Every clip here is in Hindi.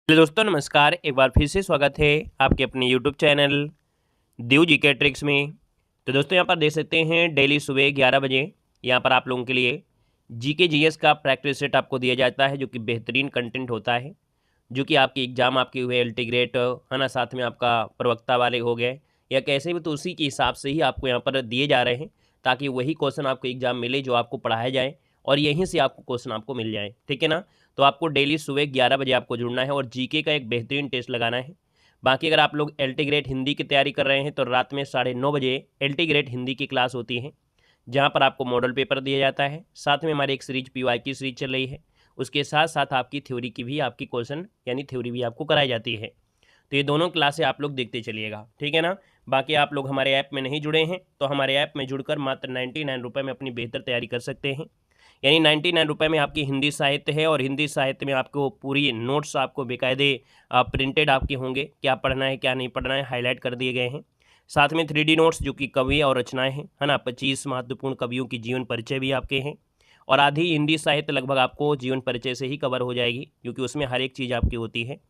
हेलो दोस्तों, नमस्कार। एक बार फिर से स्वागत है आपके अपने यूट्यूब चैनल देव जी के ट्रिक्स में। तो दोस्तों, यहाँ पर देख सकते हैं डेली सुबह 11 बजे यहाँ पर आप लोगों के लिए जीके जीएस का प्रैक्टिस सेट आपको दिया जाता है, जो कि बेहतरीन कंटेंट होता है, जो कि आपके एग्जाम आपके हुए अल्टीग्रेट है ना, साथ में आपका प्रवक्ता वाले हो गए या कैसे भी, तो उसी के हिसाब से ही आपको यहाँ पर दिए जा रहे हैं, ताकि वही क्वेश्चन आपको एग्जाम मिले जो आपको पढ़ाया जाए और यहीं से आपको क्वेश्चन आपको मिल जाए। ठीक है ना। तो आपको डेली सुबह 11 बजे आपको जुड़ना है और जीके का एक बेहतरीन टेस्ट लगाना है। बाकी अगर आप लोग अल्टीग्रेट हिंदी की तैयारी कर रहे हैं तो रात में 9:30 बजे अल्टीग्रेट हिंदी की क्लास होती है, जहाँ पर आपको मॉडल पेपर दिया जाता है। साथ में हमारी एक सीरीज पीवाई की सीरीज चल रही है, उसके साथ साथ आपकी थ्योरी की भी आपकी क्वेश्चन यानी थ्योरी भी आपको कराई जाती है। तो ये दोनों क्लासें आप लोग देखते चलिएगा, ठीक है ना। बाकी आप लोग हमारे ऐप में नहीं जुड़े हैं तो हमारे ऐप में जुड़कर मात्र 99 रुपये में अपनी बेहतर तैयारी कर सकते हैं। यानी 99 रुपये में आपकी हिंदी साहित्य है और हिंदी साहित्य में आपको पूरी नोट्स आपको बेकायदे प्रिंटेड आपके होंगे, क्या पढ़ना है क्या नहीं पढ़ना है हाईलाइट कर दिए गए हैं। साथ में 3D नोट्स जो कि कवि और रचनाएं हैं, है ना। 25 महत्वपूर्ण कवियों की जीवन परिचय भी आपके हैं और आधी हिंदी साहित्य लगभग आपको जीवन परिचय से ही कवर हो जाएगी, क्योंकि उसमें हर एक चीज़ आपकी होती है।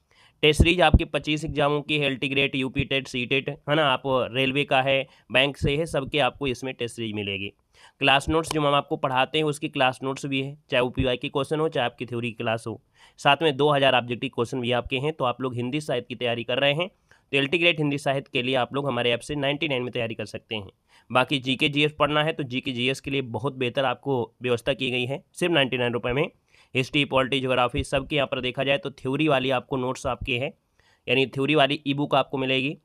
टेस्ट सीरीज आपकी 25 एग्जामों की है, अल्टीग्रेट, यूपी टेट, सी टेट, है ना। आप रेलवे का है, बैंक से है, सबके आपको इसमें टेस्ट सीरीज मिलेगी। क्लास नोट्स जो हम आपको पढ़ाते हैं उसकी क्लास नोट्स भी है, चाहे वो पीवाई की क्वेश्चन हो चाहे आपकी थ्योरी की क्लास हो। साथ में 2000 ऑब्जेक्टिव क्वेश्चन भी आपके हैं। तो आप लोग हिंदी साहित्य की तैयारी कर रहे हैं तो अल्टीग्रेट हिंदी साहित्य के लिए आप लोग हमारे ऐप से 99 में तैयारी कर सकते हैं। बाकी जीके जीएस पढ़ना है तो जीके जीएस के लिए बहुत बेहतर आपको व्यवस्था की गई है, सिर्फ 99 रुपये में। हिस्ट्री, पॉलिटी, ज्योग्राफी सबके यहाँ पर देखा जाए तो थ्योरी वाली आपको नोट्स आपके हैं, यानी थ्योरी वाली ई बुक आपको मिलेगी।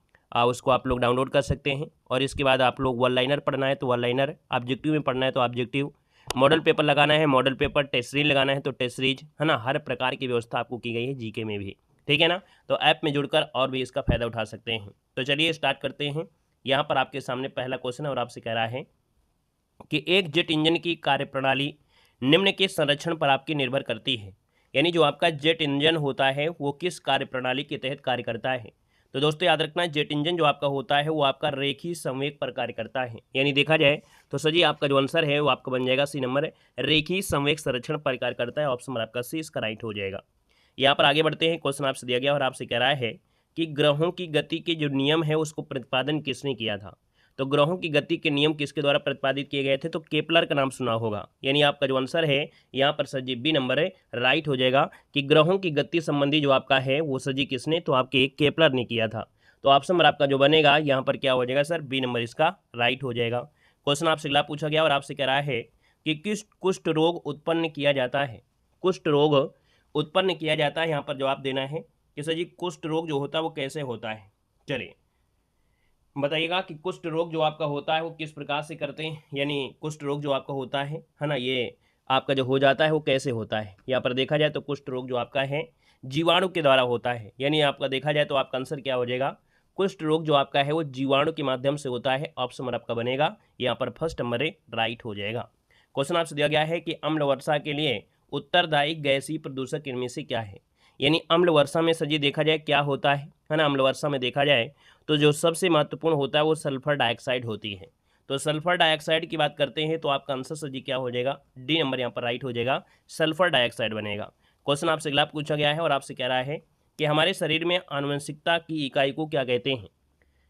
उसको आप लोग डाउनलोड कर सकते हैं। और इसके बाद आप लोग वन लाइनर पढ़ना है तो वन लाइनर, ऑब्जेक्टिव में पढ़ना है तो ऑब्जेक्टिव, मॉडल पेपर लगाना है मॉडल पेपर, टेस्ट सीरीज लगाना है तो टेस्ट सीरीज, है ना। हर प्रकार की व्यवस्था आपको की गई है जीके में भी, ठीक है ना। तो ऐप में जुड़कर और भी इसका फ़ायदा उठा सकते हैं। तो चलिए स्टार्ट करते हैं। यहाँ पर आपके सामने पहला क्वेश्चन है और आपसे कह रहा है कि एक जेट इंजन की कार्यप्रणाली निम्न के संरक्षण पर आपकी निर्भर करती है। यानी जो आपका जेट इंजन होता है वो किस कार्यप्रणाली के तहत कार्य करता है। तो दोस्तों याद रखना, जेट इंजन जो आपका होता है वो आपका रेखीय संवेग पर कार्य करता है। यानी देखा जाए तो सर जी आपका जो आंसर है वो आपका बन जाएगा सी नंबर, रेखीय संवेग संरक्षण पर कार्य करता है। ऑप्शन नंबर आपका सी इसका राइट हो जाएगा। यहाँ पर आगे बढ़ते हैं। क्वेश्चन आपसे दिया गया और आपसे कह रहा है कि ग्रहों की गति के जो नियम है उसको प्रतिपादन किसने किया था। तो ग्रहों की गति के नियम किसके द्वारा प्रतिपादित किए गए थे। तो केपलर का नाम सुना होगा। यानी आपका जो आंसर है यहाँ पर सर जी बी नंबर है राइट हो जाएगा, कि ग्रहों की गति संबंधी जो आपका है वो सर जी किसने, तो आपके केपलर ने किया था। तो ऑप्शन नंबर आपका जो बनेगा यहाँ पर क्या हो जाएगा सर, बी नंबर इसका राइट हो जाएगा। क्वेश्चन आपसे अगला पूछा गया और आपसे कह रहा है कि किस कुष्ठ रोग उत्पन्न किया जाता है। कुष्ठ रोग उत्पन्न किया जाता है, यहाँ पर जवाब देना है कि सर जी कुष्ठ रोग जो होता है वो कैसे होता है। चलिए बताइएगा कि कुष्ठ रोग जो आपका होता है वो किस प्रकार से करते हैं, यानी कुष्ठ रोग जो आपका होता है ना, ये आपका जो हो जाता है वो कैसे होता है। यहाँ पर देखा जाए तो कुष्ठ रोग जो आपका है जीवाणु के द्वारा होता है। यानी आपका देखा जाए तो आपका आंसर क्या हो जाएगा, कुष्ठ रोग जो आपका है वो जीवाणु के माध्यम से होता है। ऑप्शन नंबर आपका बनेगा यहाँ पर फर्स्ट नंबर राइट हो जाएगा। क्वेश्चन आपसे दिया गया है कि अम्ल वर्षा के लिए उत्तरदायी गैसीय प्रदूषक इनमें से क्या है। यानी अम्ल वर्षा में सर जी देखा जाए क्या होता है ना। अम्ल वर्षा में देखा जाए तो जो सबसे महत्वपूर्ण होता है वो सल्फर डाइऑक्साइड होती है। तो सल्फर डाइऑक्साइड की बात करते हैं तो आपका आंसर सर जी क्या हो जाएगा, डी नंबर यहाँ पर राइट हो जाएगा, सल्फर डाइऑक्साइड बनेगा। क्वेश्चन आपसे अगला पूछा गया है और आपसे कह रहा है कि हमारे शरीर में आनुवंशिकता की इकाई को क्या कहते हैं।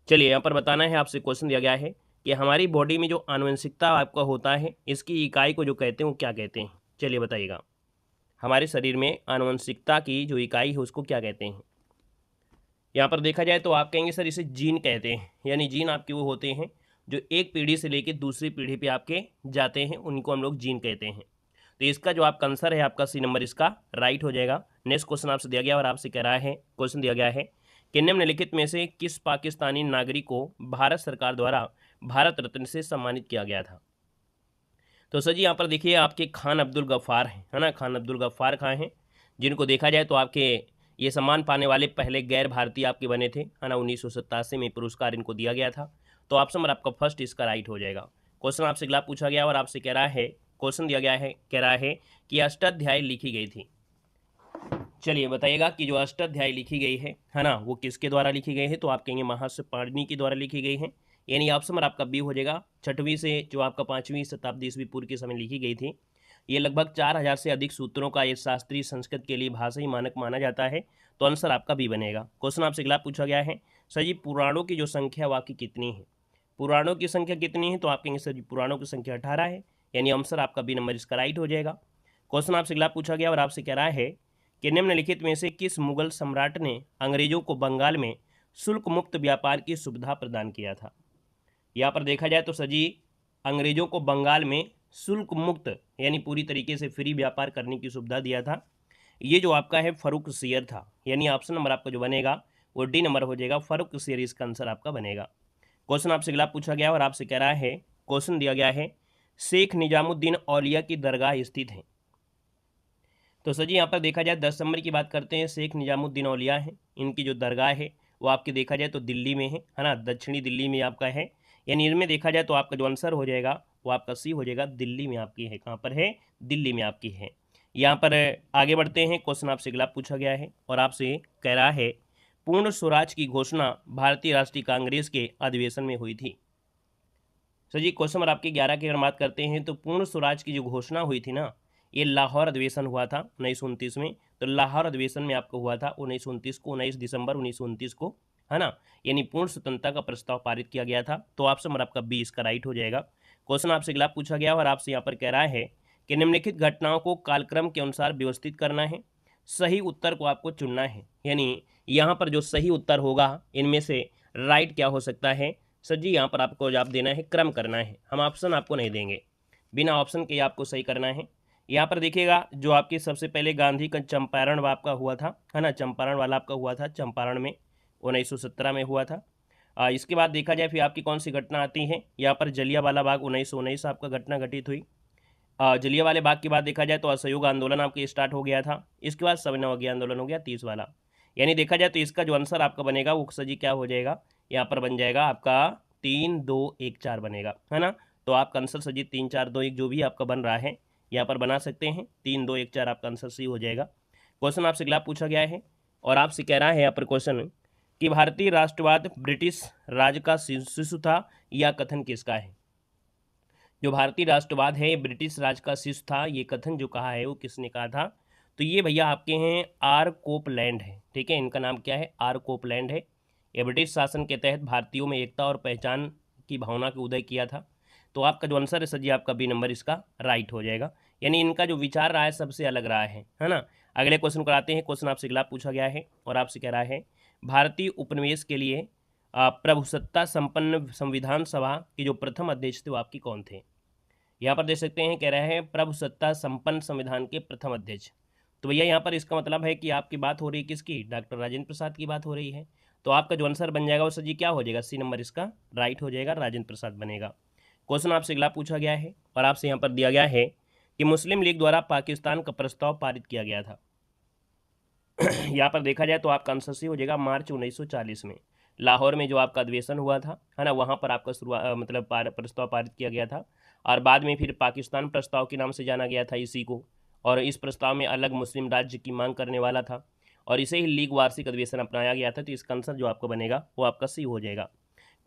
चलिए यहाँ पर बताना है आपसे, क्वेश्चन दिया गया है कि हमारी बॉडी में जो आनुवंशिकता आपका होता है इसकी इकाई को जो कहते हैं वो क्या कहते हैं। चलिए बताइएगा, हमारे शरीर में आनुवंशिकता की जो इकाई है उसको क्या कहते हैं। यहाँ पर देखा जाए तो आप कहेंगे सर इसे जीन कहते हैं। यानी जीन आपके वो होते हैं जो एक पीढ़ी से लेकर दूसरी पीढ़ी पे आपके जाते हैं, उनको हम लोग जीन कहते हैं। तो इसका जो आपका आंसर है आपका सी नंबर इसका राइट हो जाएगा। नेक्स्ट क्वेश्चन आपसे दिया गया और आपसे कह रहा है, क्वेश्चन दिया गया है कि निम्नलिखित में से किस पाकिस्तानी नागरिक को भारत सरकार द्वारा भारत रत्न से सम्मानित किया गया था। तो सर जी यहाँ पर देखिए आपके खान अब्दुल गफ्फार हैं, है ना। खान अब्दुल गफ्फार खान हैं, जिनको देखा जाए तो आपके ये सम्मान पाने वाले पहले गैर भारतीय आपके बने थे, है ना। 1987 में पुरस्कार इनको दिया गया था। तो ऑप्शन नंबर आपका फर्स्ट इसका राइट हो जाएगा। क्वेश्चन आपसे अगला पूछा गया और आपसे कह रहा है, क्वेश्चन दिया गया है, कह रहा है कि अष्टाध्यायी लिखी गई थी। चलिए बताइएगा कि जो अष्टाध्यायी लिखी गई है ना, वो किसके द्वारा लिखी गई है। तो आप कहेंगे महर्षि पाणिनि के द्वारा लिखी गई है। यानी ऑप्शन नंबर आपका बी हो जाएगा। 6वीं से जो आपका 5वीं शताब्दी ईस्वी पूर्व के समय लिखी गई थी। ये लगभग 4000 से अधिक सूत्रों का ये शास्त्रीय संस्कृत के लिए भाषा ही मानक माना जाता है। तो आंसर आपका बी बनेगा। क्वेश्चन आपसे अगला पूछा गया है, सर जी पुराणों की जो संख्या वो आपकी कितनी है? पुराणों की संख्या कितनी है? तो आप कहेंगे सर जी पुराणों की संख्या 18 है, यानी आंसर आपका बी नंबर इसका राइट हो जाएगा। क्वेश्चन आपसे अगला पूछा गया और आपसे कह रहा है कि निम्नलिखित में से किस मुगल सम्राट ने अंग्रेजों को बंगाल में शुल्क मुक्त व्यापार की सुविधा प्रदान किया था? यहाँ पर देखा जाए तो सर जी अंग्रेजों को बंगाल में शुल्क मुक्त यानी पूरी तरीके से फ्री व्यापार करने की सुविधा दिया था। ये जो आपका है फर्रुख सियर था, यानी ऑप्शन नंबर आपका जो बनेगा वो डी नंबर हो जाएगा, फर्रुख सियर इसका आंसर आपका बनेगा। क्वेश्चन आपसे अगला पूछा गया और आपसे कह रहा है, क्वेश्चन दिया गया है शेख निजामुद्दीन औलिया की दरगाह स्थित है। तो सर जी यहाँ पर देखा जाए 10 नंबर की बात करते हैं, शेख निजामुद्दीन औलिया है, इनकी जो दरगाह है वो आपकी देखा जाए तो दिल्ली में है ना, दक्षिणी दिल्ली में आपका है, यानी इनमें देखा जाए तो आपका जो आंसर हो जाएगा वो आपका सी हो जाएगा, दिल्ली में आपकी है। कहाँ पर है? दिल्ली में आपकी है। यहाँ पर आगे बढ़ते हैं, क्वेश्चन आपसे अगला पूछा गया है और आपसे कह रहा है पूर्ण स्वराज की घोषणा भारतीय राष्ट्रीय कांग्रेस के अधिवेशन में हुई थी। सर जी क्वेश्चन नंबर आपके 11 की अगर बात करते हैं तो पूर्ण स्वराज की जो घोषणा हुई थी ना, ये लाहौर अधिवेशन हुआ था 1929 में। तो लाहौर अधिवेशन में आपको हुआ था 1929 को, 19 दिसंबर 1929 को, है ना, यानी पूर्ण स्वतंत्रता का प्रस्ताव पारित किया गया था। तो ऑप्शन नंबर आपका बी इसका राइट हो जाएगा। क्वेश्चन आपसे अगला पूछा गया और आपसे यहाँ पर कह रहा है कि निम्नलिखित घटनाओं को कालक्रम के अनुसार व्यवस्थित करना है, सही उत्तर को आपको चुनना है, यानी यहाँ पर जो सही उत्तर होगा इनमें से राइट क्या हो सकता है? सर जी यहाँ पर आपको जवाब देना है, क्रम करना है, हम ऑप्शन आपको नहीं देंगे, बिना ऑप्शन के आपको सही करना है। यहाँ पर देखिएगा जो आपकी सबसे पहले गांधी का चंपारण आपका हुआ था, है ना, चंपारण वाला आपका हुआ था, चंपारण में 1917 में हुआ था। इसके बाद देखा जाए फिर आपकी कौन सी घटना आती है, यहाँ पर जलियांवाला बाग 1919 आपका घटना घटित हुई। जलियांवाले बाग की बात देखा जाए तो असहयोग आंदोलन आपके स्टार्ट हो गया था। इसके बाद सविनय अवज्ञा आंदोलन हो गया 30 वाला, यानी देखा जाए तो इसका जो आंसर आपका बनेगा वो सर जी क्या हो जाएगा, यहाँ पर बन जाएगा आपका 3 2 1 4 बनेगा, है ना। तो आपका आंसर सर जी 3 4 2 1 जो भी आपका बन रहा है यहाँ पर बना सकते हैं, 3 2 1 4 आपका आंसर सी हो जाएगा। क्वेश्चन आपसे अगला पूछा गया है और आपसे कह रहा है यहाँ पर क्वेश्चन कि भारतीय राष्ट्रवाद ब्रिटिश राज का शिशु था, यह कथन किसका है? जो भारतीय राष्ट्रवाद है ब्रिटिश राज का शिशु था, ये कथन जो कहा है वो किसने कहा था? तो ये भैया आपके हैं आर कोपलैंड है, ठीक है, इनका नाम क्या है? आर कोपलैंड है। ये ब्रिटिश शासन के तहत भारतीयों में एकता और पहचान की भावना का उदय किया था। तो आपका जो आंसर है सर जी आपका बी नंबर इसका राइट हो जाएगा, यानी इनका जो विचार रहा है सबसे अलग रहा है ना। अगले क्वेश्चन को आते हैं। क्वेश्चन आपसे अगला पूछा गया है और आपसे कह रहा है भारतीय उपनिवेश के लिए प्रभुसत्ता संपन्न संविधान सभा के जो प्रथम अध्यक्ष थे वो आपकी कौन थे? यहाँ पर देख सकते हैं कह रहे हैं प्रभुसत्ता संपन्न संविधान के प्रथम अध्यक्ष। तो भैया यहाँ पर इसका मतलब है कि आपकी बात हो रही है किसकी? डॉक्टर राजेंद्र प्रसाद की बात हो रही है। तो आपका जो आंसर बन जाएगा वो सर जी क्या हो जाएगा? सी नंबर इसका राइट हो जाएगा, राजेंद्र प्रसाद बनेगा। क्वेश्चन आपसे अगला पूछा गया है और आपसे यहाँ पर दिया गया है कि मुस्लिम लीग द्वारा पाकिस्तान का प्रस्ताव पारित किया गया था। यहाँ पर देखा जाए तो आपका आंसर सी हो जाएगा मार्च 1940 में लाहौर में जो आपका अधिवेशन हुआ था, है ना, वहाँ पर आपका शुरुआत मतलब प्रस्ताव पारित किया गया था और बाद में फिर पाकिस्तान प्रस्ताव के नाम से जाना गया था इसी को। और इस प्रस्ताव में अलग मुस्लिम राज्य की मांग करने वाला था और इसे ही लीग वार्षिक अधिवेशन अपनाया गया था। तो इसका आंसर जो आपका बनेगा वो आपका सी हो जाएगा।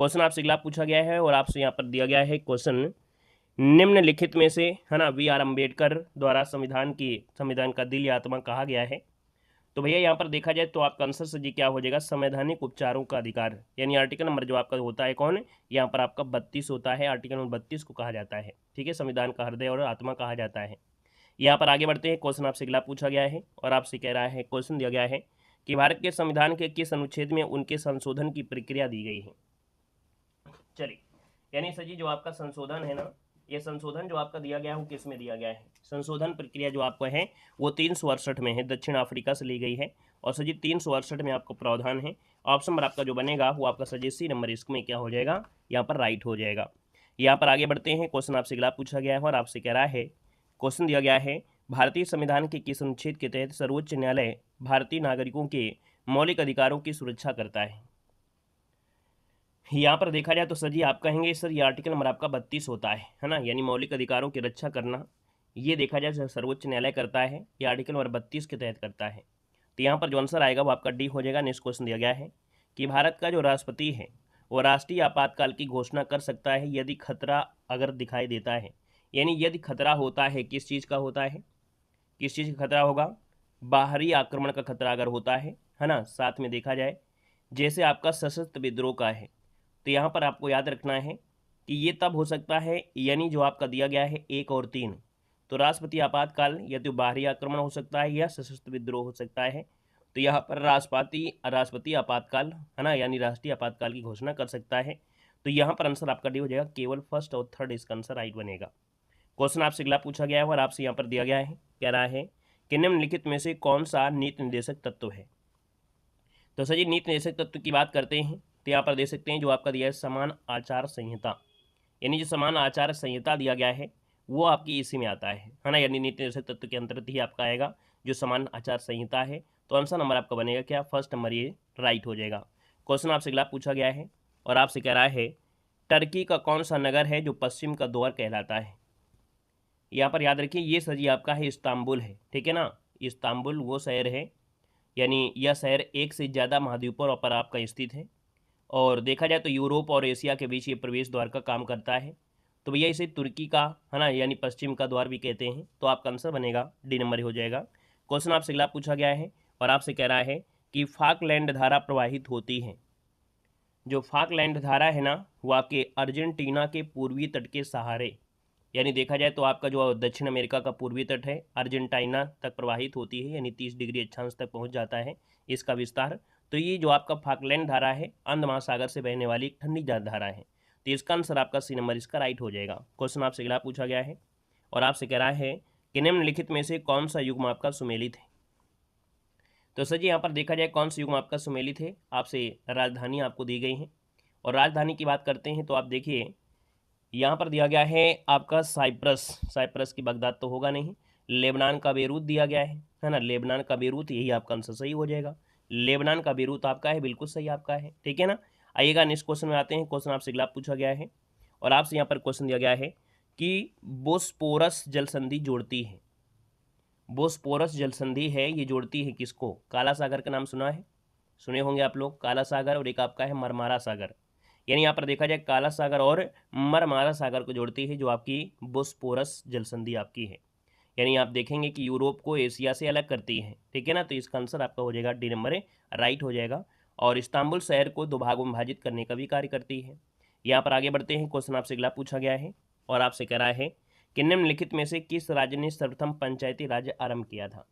क्वेश्चन आपसे अगला पूछा गया है और आपसे यहाँ पर दिया गया है क्वेश्चन निम्नलिखित में से, है ना, बी आर अम्बेडकर द्वारा संविधान का दिल या आत्मा कहा गया है। तो भैया यहाँ पर देखा जाए तो आपका आंसर सर जी क्या हो जाएगा? संवैधानिक उपचारों का अधिकार, यानी आर्टिकल नंबर जो आपका होता है कौन है यहाँ पर आपका 32 होता है, आर्टिकल नंबर 32 को कहा जाता है, ठीक है, संविधान का हृदय और आत्मा कहा जाता है। यहाँ पर आगे बढ़ते हैं। क्वेश्चन आपसे अगला पूछा गया है और आपसे कह रहा है, क्वेश्चन दिया गया है कि भारत के संविधान के किस अनुच्छेद में उनके संशोधन की प्रक्रिया दी गई है? चलिए, यानी सर जी जो आपका संशोधन है ना, ये संशोधन जो आपका दिया गया है वो किस में दिया गया है? संशोधन प्रक्रिया जो आपको है वो 368 में है, दक्षिण अफ्रीका से ली गई है और सर जी 368 में आपको प्रावधान है। ऑप्शन नंबर आपका जो बनेगा वो आपका सर जी सी नंबर इसमें क्या हो जाएगा? यहाँ पर राइट हो जाएगा। यहाँ पर आगे बढ़ते हैं। क्वेश्चन आपसे अगला पूछा गया है और आपसे कह रहा है, क्वेश्चन दिया गया है भारतीय संविधान के किस अनुच्छेद के तहत सर्वोच्च न्यायालय भारतीय नागरिकों के मौलिक अधिकारों की सुरक्षा करता है? यहाँ पर देखा जाए तो सर जी आप कहेंगे सर ये आर्टिकल नंबर आपका 32 होता है ना, यानी मौलिक अधिकारों की रक्षा करना, ये देखा जाए सर्वोच्च न्यायालय करता है, ये आर्टिकल नंबर 32 के तहत करता है। तो यहाँ पर जो आंसर आएगा वो आपका डी हो जाएगा। नेक्स्ट क्वेश्चन दिया गया है कि भारत का जो राष्ट्रपति है वो राष्ट्रीय आपातकाल की घोषणा कर सकता है यदि खतरा अगर दिखाई देता है, यानी यदि खतरा होता है, किस चीज़ का होता है, किस चीज़ का खतरा होगा? बाहरी आक्रमण का खतरा अगर होता है है ना, साथ में देखा जाए जैसे आपका सशस्त्र विद्रोह का है, तो यहाँ पर आपको याद रखना है कि ये तब हो सकता है, यानी जो आपका दिया गया है 1 और 3, तो राष्ट्रपति आपातकाल या तो बाहरी आक्रमण हो सकता है या सशस्त्र विद्रोह हो सकता है। तो यहाँ पर राष्ट्रपति आपातकाल, है ना, यानी राष्ट्रीय आपातकाल की घोषणा कर सकता है। तो यहाँ पर आंसर आपका डी हो जाएगा, केवल फर्स्ट और थर्ड इसका आंसर राइट बनेगा। क्वेश्चन आपसे अगला पूछा गया है और आपसे यहाँ पर दिया गया है, कह रहा है कि निम्नलिखित में से कौन सा नीति निर्देशक तत्व है। तो सर जी नीति निर्देशक तत्व की बात करते हैं तो यहाँ पर दे सकते हैं जो आपका दिया है समान आचार संहिता, यानी जो समान आचार संहिता दिया गया है वो आपकी इसी में आता है ना, यानी नीति निर्देशक तत्व के अंतर्गत ही आपका आएगा जो समान आचार संहिता है। तो आंसर नंबर आपका बनेगा क्या, फर्स्ट नंबर ये राइट हो जाएगा। क्वेश्चन आपसे अगला पूछा गया है और आपसे कह रहा है टर्की का कौन सा नगर है जो पश्चिम का द्वार कहलाता है। यहाँ पर याद रखिए ये सर जी आपका है इस्तांबुल है, ठीक है ना, इस्तांबुल वो शहर है, यानी यह शहर एक से ज़्यादा महाद्वीपों पर आपका स्थित है और देखा जाए तो यूरोप और एशिया के बीच ये प्रवेश द्वार का काम करता है। तो भैया इसे तुर्की का, है ना, यानी पश्चिम का द्वार भी कहते हैं। तो आपका आंसर बनेगा डी नंबर ही हो जाएगा। क्वेश्चन आपसे अगला पूछा गया है और आपसे कह रहा है कि फाकलैंड धारा प्रवाहित होती है। जो फाकलैंड धारा है ना वो आपके अर्जेंटीना के पूर्वी तट के सहारे, यानी देखा जाए तो आपका जो दक्षिण अमेरिका का पूर्वी तट है अर्जेंटीना तक प्रवाहित होती है, यानी 30 डिग्री अक्षांश तक पहुंच जाता है इसका विस्तार। तो ये जो आपका फाकलैंड धारा है अंध महासागर से बहने वाली एक ठंडी धारा है। तो इसका आंसर आपका सी नंबर इसका राइट हो जाएगा। क्वेश्चन आपसे अगला पूछा गया है और आपसे कह रहा है कि निम्नलिखित में से कौन सा युग्म आपका सुमेलित है। तो सर जी यहाँ पर देखा जाए कौन सा युग्म आपका सुमेलित है, आपसे राजधानी आपको दी गई है और राजधानी की बात करते हैं तो आप देखिए यहाँ पर दिया गया है आपका साइप्रस की बगदाद तो होगा नहीं, लेबनान का बेरूत दिया गया है ना, लेबनान का बेरूत, यही आपका आंसर सही हो जाएगा। लेबनान का बेरूत आपका है, बिल्कुल सही आपका है, ठीक है ना। आइएगा नेक्स्ट क्वेश्चन में आते हैं। क्वेश्चन आपसे अगला पूछा गया है और आपसे यहाँ पर क्वेश्चन दिया गया है कि बोस्पोरस जल संधि जोड़ती है, बोस्पोरस जल संधि है ये जोड़ती है किसको, काला सागर का नाम सुना है, सुने होंगे आप लोग, काला सागर और एक आपका है मरमारा सागर, यानी यहाँ पर देखा जाए काला सागर और मरमारा सागर को जोड़ती है जो आपकी बोस्पोरस जल संधि आपकी है, यानी आप देखेंगे कि यूरोप को एशिया से अलग करती है, ठीक है ना। तो इसका आंसर आपका हो जाएगा डी नंबर राइट हो जाएगा। और इस्तांबुल शहर को 2 भागों में विभाजित करने का भी कार्य करती है। यहाँ पर आगे बढ़ते हैं। क्वेश्चन आपसे अगला पूछा गया है और आपसे कह रहा है कि निम्नलिखित में से किस राज्य ने सर्वप्रथम पंचायती राज्य आरंभ किया था।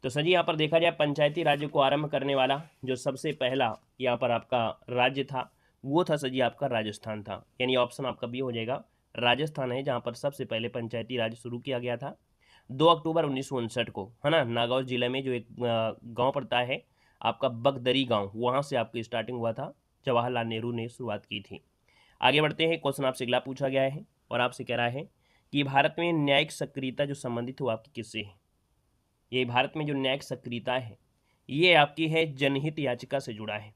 तो सर जी यहाँ पर देखा जाए पंचायती राज्य को आरंभ करने वाला जो सबसे पहला यहाँ पर आपका राज्य था वो था सर जी आपका राजस्थान था, यानी ऑप्शन आपका बी हो जाएगा, राजस्थान है जहाँ पर सबसे पहले पंचायती राज शुरू किया गया था 2 अक्टूबर 1959 को, है ना। नागौर जिले में जो एक गांव पड़ता है आपका बगदरी गांव, वहाँ से आपकी स्टार्टिंग हुआ था, जवाहरलाल नेहरू ने शुरुआत की थी। आगे बढ़ते हैं। क्वेश्चन आपसे अगला पूछा गया है और आपसे कह रहा है कि भारत में न्यायिक सक्रियता जो संबंधित हो आपकी किससे है। ये भारत में जो न्यायिक सक्रियता है ये आपकी है जनहित याचिका से जुड़ा है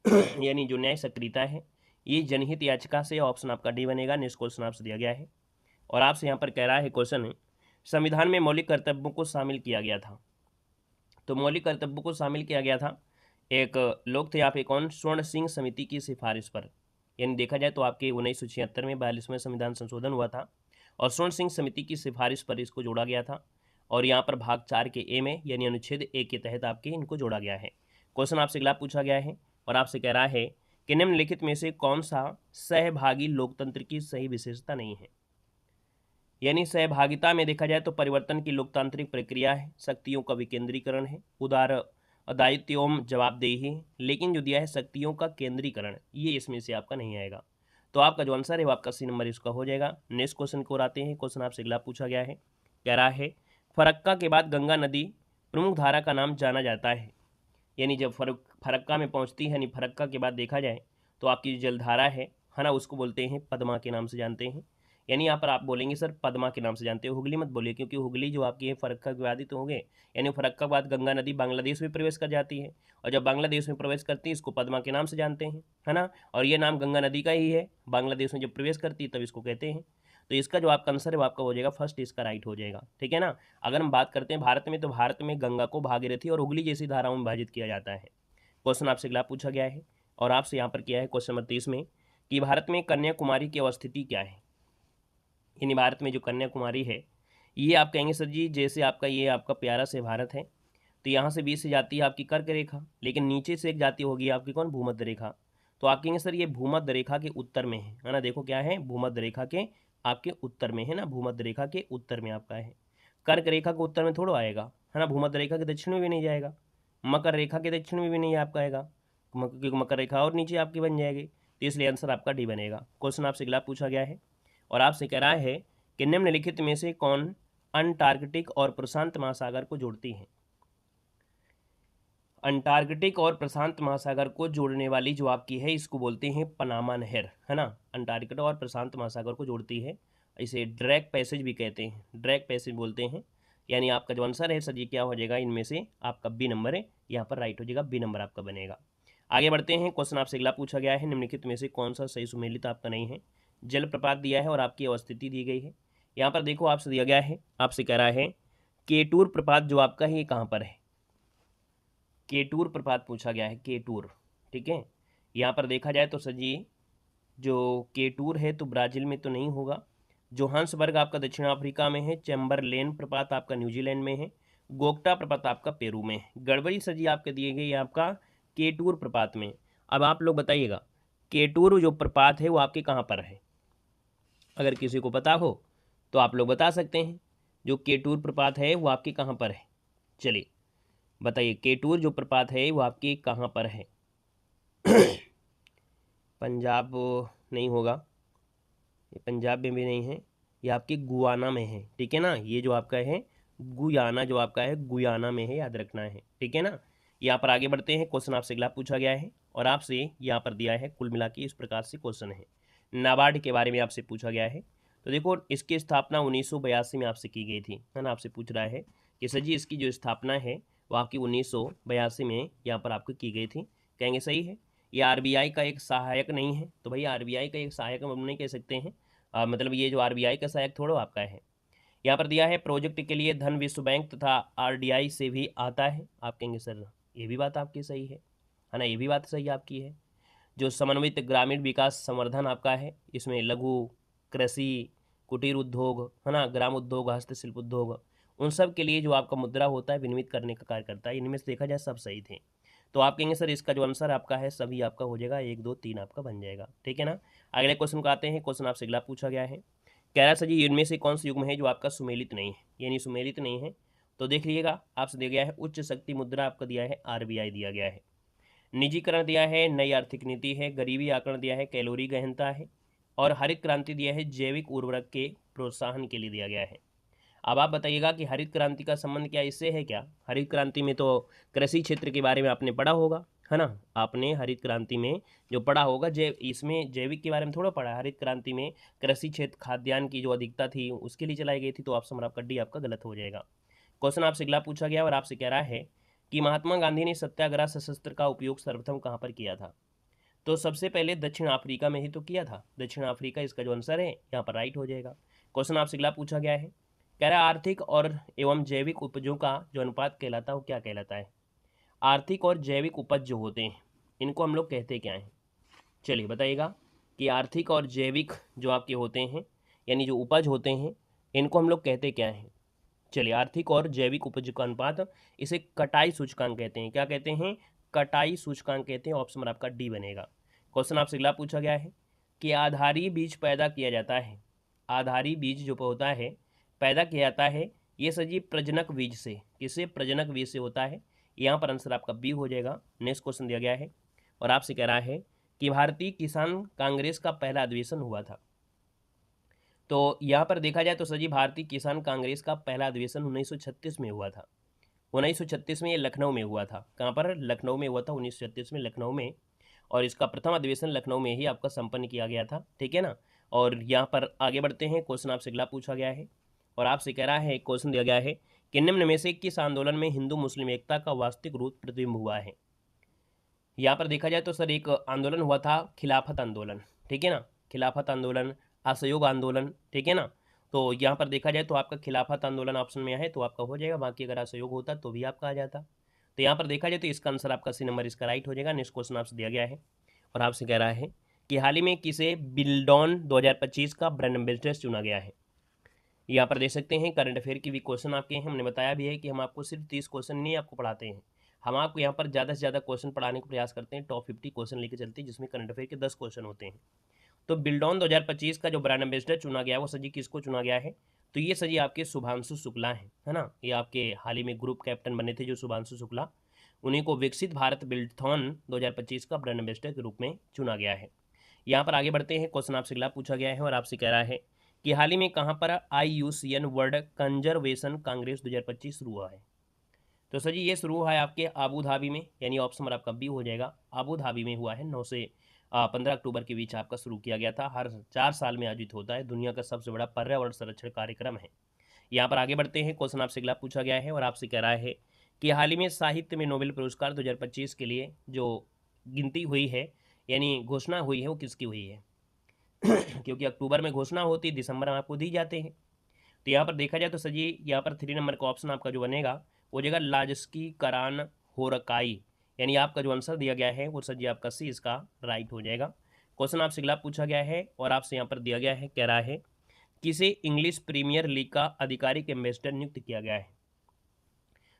यानी जो न्यायिक सक्रियता है ये जनहित याचिका से, ऑप्शन आपका डी बनेगा। नेक्स्ट क्वेश्चन आपसे दिया गया है और आपसे यहाँ पर कह रहा है क्वेश्चन, संविधान में मौलिक कर्तव्यों को शामिल किया गया था। तो मौलिक कर्तव्यों को शामिल किया गया था, एक लोग थे यहाँ पे कौन, स्वर्ण सिंह समिति की सिफारिश पर, यानी देखा जाए तो आपके 1976 में 42वें संविधान संशोधन हुआ था और स्वर्ण सिंह समिति की सिफारिश पर इसको जोड़ा गया था और यहाँ पर भाग 4 के ए में यानी अनुच्छेद 1 के तहत आपके इनको जोड़ा गया है। क्वेश्चन आपसे अगला पूछा गया है और आपसे कह रहा है कि निम्नलिखित में से कौन सा सहभागी लोकतंत्र की सही विशेषता नहीं है। यानी सहभागिता में देखा जाए तो परिवर्तन की लोकतांत्रिक प्रक्रिया है, शक्तियों का विकेंद्रीकरण है, उदार दायित्व एवं जवाबदेही है, लेकिन जो दिया है शक्तियों का केंद्रीकरण, ये इसमें से आपका नहीं आएगा। तो आपका जो आंसर है वो आपका सी नंबर इसका हो जाएगा। नेक्स्ट क्वेश्चन को आते हैं। क्वेश्चन आपसे अगला पूछा गया है, कह रहा है फरक्का के बाद गंगा नदी प्रमुख धारा का नाम जाना जाता है, यानी जब फरक्का में पहुंचती है, यानी फरक्का के बाद देखा जाए तो आपकी जो जलधारा है ना उसको बोलते हैं पद्मा के नाम से जानते हैं, यानी यहाँ पर आप बोलेंगे सर पद्मा के नाम से जानते हो, हुगली मत बोलिए क्योंकि हुगली जो आपकी है फरक्का के बाद ही तो हो गए, यानी फरक्का के बाद गंगा नदी बांग्लादेश में प्रवेश कर जाती है और जब बांग्लादेश में प्रवेश करती है इसको पद्मा के नाम से जानते हैं, है ना। और ये नाम गंगा नदी का ही है, बांग्लादेश में जब प्रवेश करती है तब इसको कहते हैं। तो इसका जो आपका आंसर है वो आपका हो जाएगा फर्स्ट, इसका राइट हो जाएगा, ठीक है ना। अगर हम बात करते हैं भारत में तो भारत में गंगा को भागीरथी और हुगली जैसी धाराओं में विभाजित किया जाता है। क्वेश्चन आपसे अगला पूछा गया है और आपसे यहाँ पर किया है क्वेश्चन नंबर 30 में कि भारत में कन्याकुमारी की अवस्थिति क्या है। यानी भारत में जो कन्याकुमारी है ये आप कहेंगे सर जी जैसे आपका ये आपका प्यारा से भारत है, तो यहाँ से बीच से जाती है आपकी कर्क रेखा, लेकिन नीचे से एक जाती होगी आपकी कौन, भूमध्य रेखा। तो आप कहेंगे सर ये भूमध्य रेखा के उत्तर में है ना, देखो क्या है, भूमध्य रेखा के आपके उत्तर में है ना, भूमध्य रेखा के उत्तर में आपका है। कर्क रेखा के उत्तर में थोड़ा आएगा है ना, भूमध्य रेखा के दक्षिण में भी नहीं जाएगा, मकर रेखा के दक्षिण में भी नहीं आपका आएगा, क्योंकि मकर रेखा और नीचे आपकी बन जाएगी। तो इसलिए आंसर आपका डी बनेगा। क्वेश्चन आपसे अगला पूछा गया है और आपसे कह रहा है कि निम्नलिखित में से कौन अंटार्कटिक और प्रशांत महासागर को जोड़ती है। अंटार्कटिक और प्रशांत महासागर को जोड़ने वाली जो आपकी है इसको बोलते हैं पनामा नहर है ना, अंटार्कटिक और प्रशांत महासागर को जोड़ती है, इसे ड्रैक पैसेज भी कहते हैं, ड्रैक पैसेज बोलते हैं। यानी आपका जो आंसर है सर ये क्या हो जाएगा, इनमें से आपका बी नंबर है, यहाँ पर राइट हो जाएगा, बी नंबर आपका बनेगा। आगे बढ़ते हैं, क्वेश्चन आपसे अगला पूछा गया है, निम्नलिखित में से कौन सा सही सुमेलित आपका नहीं है। जलप्रपात दिया है और आपकी अवस्थिति दी गई है। यहाँ पर देखो आपसे दिया गया है, आपसे कह रहा है केटूर प्रपात जो आपका है ये कहाँ पर है, केटूर प्रपात पूछा गया है, केटूर, ठीक है। यहाँ पर देखा जाए तो सर जी जो केटूर है तो ब्राज़ील में तो नहीं होगा, जोहान्सबर्ग आपका दक्षिण अफ्रीका में है, चैम्बरलेन प्रपात आपका न्यूजीलैंड में है, गोक्टा प्रपात आपका पेरू में है। गड़बड़ी सर जी आपके दिए गई आपका केटूर प्रपात में। अब आप लोग बताइएगा केटूर जो प्रपात है वो आपके कहाँ पर है, अगर किसी को पता हो तो आप लोग बता सकते हैं, जो केटूर प्रपात है वो आपके कहाँ पर है। चलिए बताइए केटूर जो प्रपात है वो आपके कहाँ पर है। पंजाब नहीं होगा, ये पंजाब में भी नहीं है, ये आपके गुयाना में है, ठीक है ना, ये जो आपका है गुयाना, जो आपका है गुयाना में है, याद रखना है, ठीक है ना। यहाँ पर आगे बढ़ते हैं, क्वेश्चन आपसे अगला पूछा गया है और आपसे यहाँ पर दिया है कुल मिला के इस प्रकार से क्वेश्चन है, नाबार्ड के बारे में आपसे पूछा गया है। तो देखो इसकी स्थापना 1982 में आपसे की गई थी है ना, आपसे पूछ रहा है कि सर जी इसकी जो स्थापना है वो आपकी 1982 में यहाँ पर आपको की गई थी। कहेंगे सही है, ये आरबीआई का एक सहायक नहीं है, तो भाई आरबीआई का एक सहायक हम नहीं कह सकते हैं, मतलब ये जो आरबीआई का सहायक थोड़ा आपका है। यहाँ पर दिया है प्रोजेक्ट के लिए धन विश्व बैंक तथा आरडीआई से भी आता है। आप कहेंगे सर ये भी बात आपकी सही है ना, ये भी बात सही आपकी है। जो समन्वित ग्रामीण विकास संवर्धन आपका है, इसमें लघु कृषि कुटीर उद्योग है ना, ग्राम उद्योग, हस्तशिल्प उद्योग, उन सब के लिए जो आपका मुद्रा होता है विनिमित करने का कार्य करता है। इनमें से देखा जाए सब सही थे, तो आप कहेंगे सर इसका जो आंसर आपका है सभी आपका हो जाएगा, 1 2 3 आपका बन जाएगा, ठीक है ना। अगले क्वेश्चन को आते हैं, क्वेश्चन आपसे अगला पूछा गया है, कह रहा है सर जी इनमें से कौन सा युग्म है जो आपका सुमेलित नहीं है, यानी सुमेलित नहीं है। तो देख लीजिएगा आपसे दिया गया है उच्च शक्ति मुद्रा आपका दिया है आरबीआई दिया गया है, निजीकरण दिया है, नई आर्थिक नीति है, गरीबी आकलन दिया है, कैलोरी गहनता है, और हरित क्रांति दिया है, जैविक उर्वरक के प्रोत्साहन के लिए दिया गया है। अब आप बताइएगा कि हरित क्रांति का संबंध क्या इससे है क्या। हरित क्रांति में तो कृषि क्षेत्र के बारे में आपने पढ़ा होगा है ना, आपने हरित क्रांति में जो पढ़ा होगा इसमें जैविक के बारे में थोड़ा पढ़ा है। हरित क्रांति में कृषि क्षेत्र खाद्यान्न की जो अधिकता थी उसके लिए चलाई गई थी, तो ऑप्शन आपका डी आपका गलत हो जाएगा। क्वेश्चन आपसे अगला पूछा गया और आपसे कह रहा है कि महात्मा गांधी ने सत्याग्रह सशस्त्र का उपयोग सर्वप्रथम कहाँ पर किया था। तो सबसे पहले दक्षिण अफ्रीका में ही तो किया था, दक्षिण अफ्रीका इसका जो आंसर है यहाँ पर राइट हो जाएगा। क्वेश्चन आपसे अगला पूछा गया है, कह रहा है आर्थिक और एवं जैविक उपजों का जो अनुपात कहलाता है वो क्या कहलाता है। आर्थिक और जैविक उपज जो होते हैं इनको हम लोग कहते क्या हैं। चलिए बताइएगा कि आर्थिक और जैविक जो आपके होते हैं यानी जो उपज होते हैं इनको हम लोग कहते क्या हैं। चलिए आर्थिक और जैविक उपज का अनुपात, इसे कटाई सूचकांक कहते हैं। क्या कहते हैं, कटाई सूचकांक कहते हैं। ऑप्शन आपका डी बनेगा। क्वेश्चन आपसे अगला पूछा गया है कि आधारी बीज पैदा किया जाता है, आधारी बीज जो होता है पैदा किया जाता है ये सजी प्रजनक बीज से, किसे प्रजनक बीज से होता है। यहाँ पर आंसर आपका बी हो जाएगा। नेक्स्ट क्वेश्चन दिया गया है और आपसे कह रहा है कि भारतीय किसान कांग्रेस का पहला अधिवेशन हुआ था। तो यहाँ पर देखा जाए तो सर जी भारतीय किसान कांग्रेस का पहला अधिवेशन 1936 में हुआ था। 1936 में ये लखनऊ में हुआ था। कहाँ पर, लखनऊ में हुआ था 1936 में लखनऊ में, और इसका प्रथम अधिवेशन लखनऊ में ही आपका संपन्न किया गया था, ठीक है ना। और यहाँ पर आगे बढ़ते हैं, क्वेश्चन आपसे अगला पूछा गया है और आपसे कह रहा है, क्वेश्चन दिया गया है कि निम्न में से किस आंदोलन में हिंदू मुस्लिम एकता का वास्तविक रूप प्रतिबिंब हुआ है। यहाँ पर देखा जाए तो सर एक आंदोलन हुआ था खिलाफत आंदोलन, ठीक है ना, खिलाफत आंदोलन, असहयोग आंदोलन, ठीक है ना। तो यहाँ पर देखा जाए तो आपका खिलाफत आंदोलन ऑप्शन में है तो आपका हो जाएगा, बाकी अगर असहयोग होता तो भी आपका आ जाता। तो यहाँ पर देखा जाए तो इसका आंसर आपका सी नंबर इसका राइट हो जाएगा। नेक्स्ट क्वेश्चन आपसे दिया गया है और आपसे कह रहा है कि हाल ही में किसे बिल्डॉन 2025 का ब्रांड एम्बेसडर चुना गया है। यहाँ पर देख सकते हैं करंट अफेयर की भी क्वेश्चन आपके हैं। हमने बताया भी है कि हम आपको सिर्फ 30 क्वेश्चन नहीं आपको पढ़ाते हैं, हम आपको यहाँ पर ज़्यादा से ज़्यादा क्वेश्चन पढ़ाने का प्रयास करते हैं। टॉप 50 क्वेश्चन लेके चलते हैं जिसमें करंट अफेयर के 10 क्वेश्चन होते हैं। तो बिल्डॉन 2025 का जो ब्रांड एम्बेसडर चुना गया वो सजी किसको चुना गया है? तो ये सजी आपके शुभांशु शुक्ला है ना। ये आपके हाल ही में ग्रुप कैप्टन बने थे जो शुभांशु शुक्ला, उन्हीं को विकसित भारत बिल्डथॉन 2025 का ब्रांड एम्बेसडर के रूप में चुना गया है। यहाँ पर आगे बढ़ते हैं। क्वेश्चन आपसे अगला पूछा गया है और आपसे कह रहा है कि हाल ही में कहाँ पर IUCN वर्ल्ड कंजर्वेशन कांग्रेस 2025 शुरू हुआ है? तो सर जी ये शुरू हुआ है आपके आबू धाबी में, यानी ऑप्शन नंबर आपका बी हो जाएगा। आबू धाबी में हुआ है। 9 से 15 अक्टूबर के बीच आपका शुरू किया गया था। हर 4 साल में आयोजित होता है। दुनिया का सबसे बड़ा पर्यावरण संरक्षण कार्यक्रम है। यहाँ पर आगे बढ़ते हैं। क्वेश्चन आपसे अगला पूछा गया है और आपसे कह रहा है कि हाल ही में साहित्य में नोबेल पुरस्कार 2025 के लिए जो गिनती हुई है, यानी घोषणा हुई है, वो किसकी हुई है? क्योंकि अक्टूबर में घोषणा होती है, दिसंबर में आपको दी जाते हैं। तो यहाँ पर देखा जाए तो सर जी यहाँ पर 3 नंबर का ऑप्शन आपका जो बनेगा वो जगह लाजस्की करान होरकाई, यानी आपका जो आंसर दिया गया है वो सर जी आपका सी इसका राइट हो जाएगा। क्वेश्चन आपसे अगला पूछा गया है और आपसे यहाँ पर दिया गया है, कह रहा है किसे इंग्लिश प्रीमियर लीग का आधिकारिक एम्बेसडर नियुक्त किया गया है?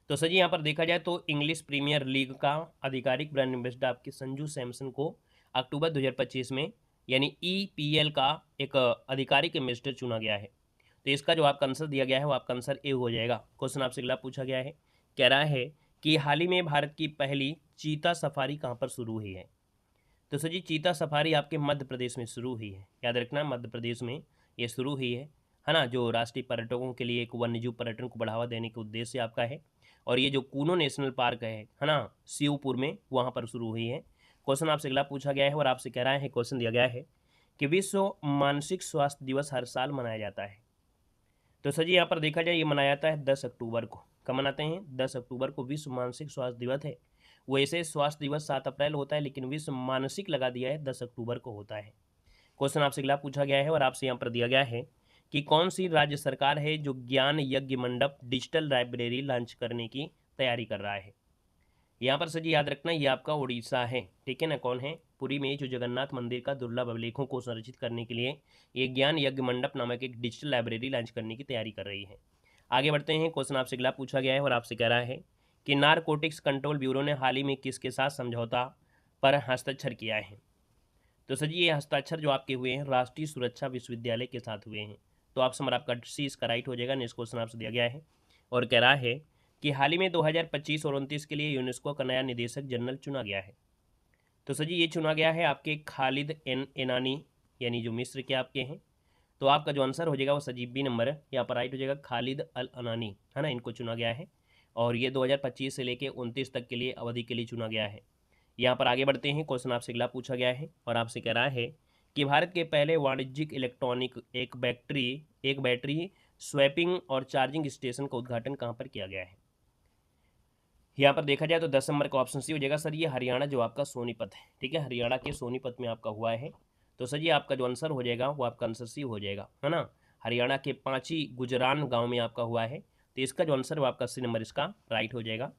तो सर जी यहाँ पर देखा जाए तो इंग्लिश प्रीमियर लीग का आधिकारिक ब्रांड एम्बेसडर आपके संजू सैमसन को अक्टूबर 2025 में, यानी EPL का एक आधिकारिक एम्बेसडर चुना गया है। तो इसका जो आपका आंसर दिया गया है वो आपका आंसर ए हो जाएगा। क्वेश्चन आपसे अगला पूछा गया है, कह रहा है कि हाल ही में भारत की पहली चीता सफारी कहाँ पर शुरू हुई है? तो सर जी चीता सफारी आपके मध्य प्रदेश में शुरू हुई है। याद रखना मध्य प्रदेश में ये शुरू हुई है ना। जो राष्ट्रीय पर्यटकों के लिए एक वन्यजीव पर्यटन को बढ़ावा देने के उद्देश्य से आपका है। और ये जो कूनो नेशनल पार्क है ना, शिवपुर में, वहाँ पर शुरू हुई है। क्वेश्चन आपसे अगला पूछा गया है और आपसे कह रहा है, क्वेश्चन दिया गया है कि विश्व मानसिक स्वास्थ्य दिवस हर साल मनाया जाता है। तो सर जी यहाँ पर देखा जाए ये मनाया जाता है 10 अक्टूबर को। कब मनाते हैं? 10 अक्टूबर को विश्व मानसिक स्वास्थ्य दिवस है। वैसे स्वास्थ्य दिवस 7 अप्रैल होता है, लेकिन विश्व मानसिक लगा दिया है 10 अक्टूबर को होता है। क्वेश्चन आपसे अगला पूछा गया है और आपसे यहाँ पर दिया गया है कि कौन सी राज्य सरकार है जो ज्ञान यज्ञ मंडप डिजिटल लाइब्रेरी लॉन्च करने की तैयारी कर रहा है? यहाँ पर सर जी याद रखना ये आपका उड़ीसा है, ठीक है ना। कौन है? पुरी में जो जगन्नाथ मंदिर का दुर्लभ अभिलेखों को संरक्षित करने के लिए ये ज्ञान यज्ञ मंडप नामक एक डिजिटल लाइब्रेरी लॉन्च करने की तैयारी कर रही है। आगे बढ़ते हैं। क्वेश्चन आपसे अगला पूछा गया है और आपसे कह रहा है कि नारकोटिक्स कंट्रोल ब्यूरो ने हाल ही में किसके साथ समझौता पर हस्ताक्षर किया है? तो सर जी ये हस्ताक्षर जो आपके हुए हैं राष्ट्रीय सुरक्षा विश्वविद्यालय के साथ हुए हैं। तो ऑप्शन नंबर आपका सी इसका राइट हो जाएगा। नेक्स्ट क्वेश्चन आपसे दिया गया है और कह रहा है कि हाल ही में 2025 और 29 के लिए यूनेस्को का नया निदेशक जनरल चुना गया है। तो सर जी ये चुना गया है आपके खालिद एनानी, यानी जो मिस्र के आपके हैं। तो आपका जो आंसर हो जाएगा वो सर जी बी नंबर यहाँ पर राइट हो जाएगा, खालिद अल अनानी, है ना। इनको चुना गया है और ये 2025 से लेकर 29 तक के लिए अवधि के लिए चुना गया है। यहाँ पर आगे बढ़ते हैं। क्वेश्चन आपसे अगला पूछा गया है और आपसे कह रहा है कि भारत के पहले वाणिज्यिक इलेक्ट्रॉनिक एक बैटरी स्वैपिंग और चार्जिंग स्टेशन का उद्घाटन कहाँ पर किया गया है? यहाँ पर देखा जाए तो 10 नंबर का ऑप्शन सी हो जाएगा। सर ये हरियाणा जो आपका सोनीपत है, ठीक है, हरियाणा के सोनीपत में आपका हुआ है। तो सर ये आपका जो आंसर हो जाएगा वो आपका आंसर सी हो जाएगा, है ना। हरियाणा के पांची गुजरान गांव में आपका हुआ है। तो इसका जो आंसर है आपका सी नंबर इसका राइट हो जाएगा।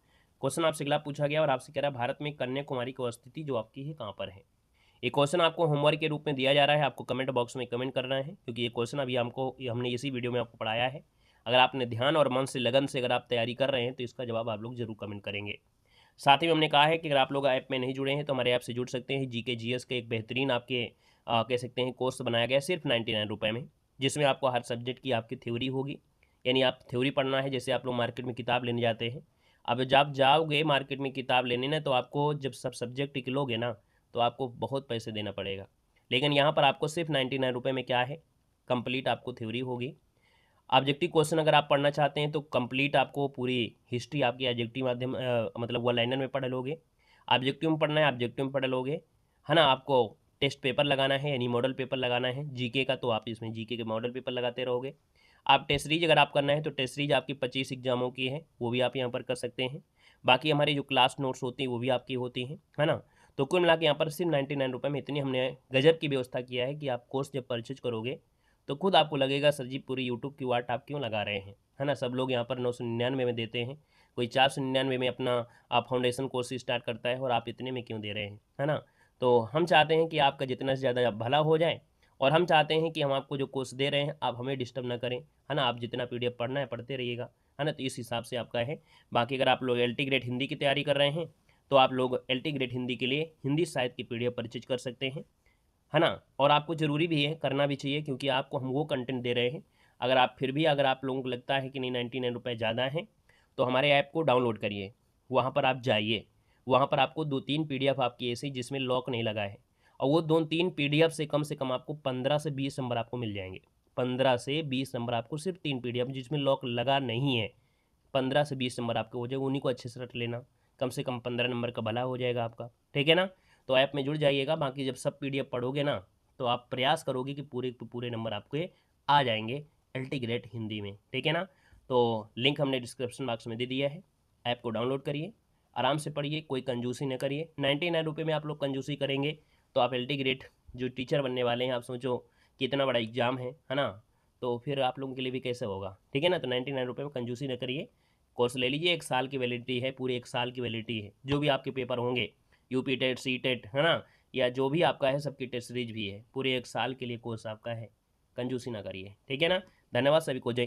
क्वेश्चन आपसे अगला पूछा गया और आपसे कह रहा है भारत में कन्याकुमारी की स्थिति जो आपकी है कहाँ पर है? ये क्वेश्चन आपको होमवर्क के रूप में दिया जा रहा है, आपको कमेंट बॉक्स में कमेंट करना है, क्योंकि ये क्वेश्चन अभी हमने इसी वीडियो में आपको पढ़ाया है। अगर आपने ध्यान और मन से लगन से अगर आप तैयारी कर रहे हैं तो इसका जवाब आप लोग जरूर कमेंट करेंगे। साथ ही में हमने कहा है कि अगर आप लोग ऐप में नहीं जुड़े हैं तो हमारे ऐप से जुड़ सकते हैं। GK GS का एक बेहतरीन आपके कह सकते हैं कोर्स बनाया गया है सिर्फ 99 रुपये में, जिसमें आपको हर सब्जेक्ट की आपकी थ्योरी होगी। यानी आप थ्योरी पढ़ना है, जैसे आप लोग मार्केट में किताब लेने जाते हैं। अब जब जाओगे मार्केट में किताब लेने ना, तो आपको जब सब सब्जेक्ट की लोगे ना तो आपको बहुत पैसे देना पड़ेगा। लेकिन यहाँ पर आपको सिर्फ 99 रुपये में क्या है, कंप्लीट आपको थ्योरी होगी। ऑब्जेक्टिव क्वेश्चन अगर आप पढ़ना चाहते हैं तो कंप्लीट आपको पूरी हिस्ट्री आपकी ऑब्जेक्टिव माध्यम मतलब वन लाइनर में पढ़ लोगे। ऑब्जेक्टिव में पढ़ना है, ऑब्जेक्टिव में पढ़ लोगे, है ना। आपको टेस्ट पेपर लगाना है, यानी मॉडल पेपर लगाना है GK का, तो आप इसमें GK के मॉडल पेपर लगाते रहोगे। आप टेस्ट सीरीज अगर आप करना है तो टेस्ट सीरीज आपकी 25 एग्जामों की है, वो भी आप यहाँ पर कर सकते हैं। बाकी हमारी जो क्लास नोट्स होती हैं वो भी आपकी होती हैं, है ना। तो कुल मिला के यहाँ पर सिर्फ 99 रुपये में इतनी हमने गजब की व्यवस्था किया है कि आप कोर्स जब परचेज करोगे तो खुद आपको लगेगा सर जी पूरी यूट्यूब की वाट आप क्यों लगा रहे हैं, है ना। सब लोग यहाँ पर 999 में देते हैं, कोई 499 में अपना आप फाउंडेशन कोर्स स्टार्ट करता है, और आप इतने में क्यों दे रहे हैं, है ना। तो हम चाहते हैं कि आपका जितना से ज़्यादा भला हो जाए और हम चाहते हैं कि हम आपको जो कोर्स दे रहे हैं आप हमें डिस्टर्ब ना करें, है ना। आप जितना PDF पढ़ना है पढ़ते रहिएगा, है ना। तो इस हिसाब से आपका है। बाकी अगर आप लोग LT ग्रेड हिंदी की तैयारी कर रहे हैं तो आप लोग LT ग्रेड हिंदी के लिए हिंदी साहित्य की PDF परचेज कर सकते हैं, है ना। और आपको ज़रूरी भी है, करना भी चाहिए, क्योंकि आपको हम वो कंटेंट दे रहे हैं। अगर आप फिर भी अगर आप लोगों को लगता है कि नहीं 99 रुपये ज़्यादा हैं, तो हमारे ऐप को डाउनलोड करिए, वहाँ पर आप जाइए, वहाँ पर आपको 2-3 PDF आपकी ऐसी जिसमें लॉक नहीं लगा है, और वो 2-3 PDF से कम आपको 15 से 20 नंबर आपको मिल जाएंगे। 15 से 20 नंबर आपको सिर्फ 3 PDF जिसमें लॉक लगा नहीं है, 15 से 20 नंबर आपके हो जाएगा। उन्हीं को अच्छे से रट लेना, कम से कम 15 नंबर का भला हो जाएगा आपका, ठीक है ना। तो ऐप में जुड़ जाइएगा। बाकी जब सब PDF पढ़ोगे ना तो आप प्रयास करोगे कि पूरे के पूरे नंबर आपके आ जाएंगे LT ग्रेड हिंदी में, ठीक है ना। तो लिंक हमने डिस्क्रिप्शन बॉक्स में दे दिया है, ऐप को डाउनलोड करिए, आराम से पढ़िए, कोई कंजूसी न करिए। 99 रुपये में आप लोग कंजूसी करेंगे तो आप LT ग्रेड जो टीचर बनने वाले हैं, आप सोचो कि इतना बड़ा एग्ज़ाम है ना, तो फिर आप लोगों के लिए भी कैसे होगा, ठीक है ना। तो 99 रुपये में कंजूसी न करिए, कोर्स ले लीजिए। 1 साल की वैलिडिटी है, पूरे 1 साल की वैलिडिटी है। जो भी आपके पेपर होंगे, UP टेट, C टेट, है ना, या जो भी आपका है, सबकी टेस्ट सीरीज भी है। पूरे 1 साल के लिए कोर्स आपका है, कंजूसी ना करिए, ठीक है ना। धन्यवाद सभी को, जय